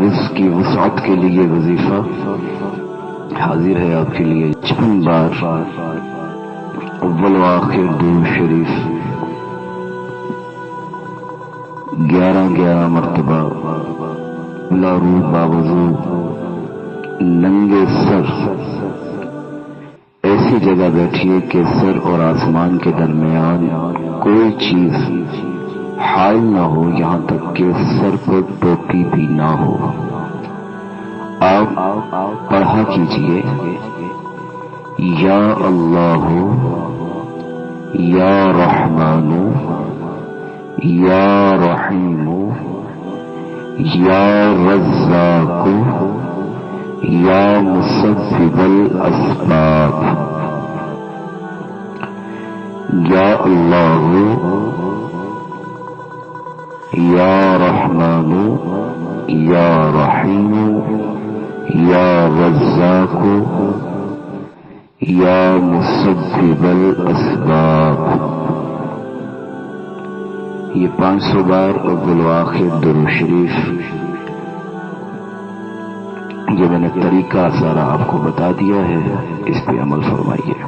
رزق کی وسعت کے لیے وظیفہ حاضر ہے آپ کے لیے 56 بار اول و آخر درود شریف 11 مرتبہ بلا روح باوضو ننگے سر ایسی جگہ بیٹھیے کہ سر اور آسمان کے درمیان کوئی چیز حائل نہ ہو، یہاں تک کہ سر پر ٹوپی بھی نہ ہو۔ آپ پڑھا کیجئے یا اللہ یا رحمان یا رحیم یا رزاق یا مسبب الاسباب، یا اللہ یا رحمان یا رحیم یا رزاق یا مسبب الاسباب۔ یہ 500 بار اول و آخر درود شریف، جو میں نے طریقہ سارا آپ کو بتا دیا ہے، اس پہ عمل فرمائیے۔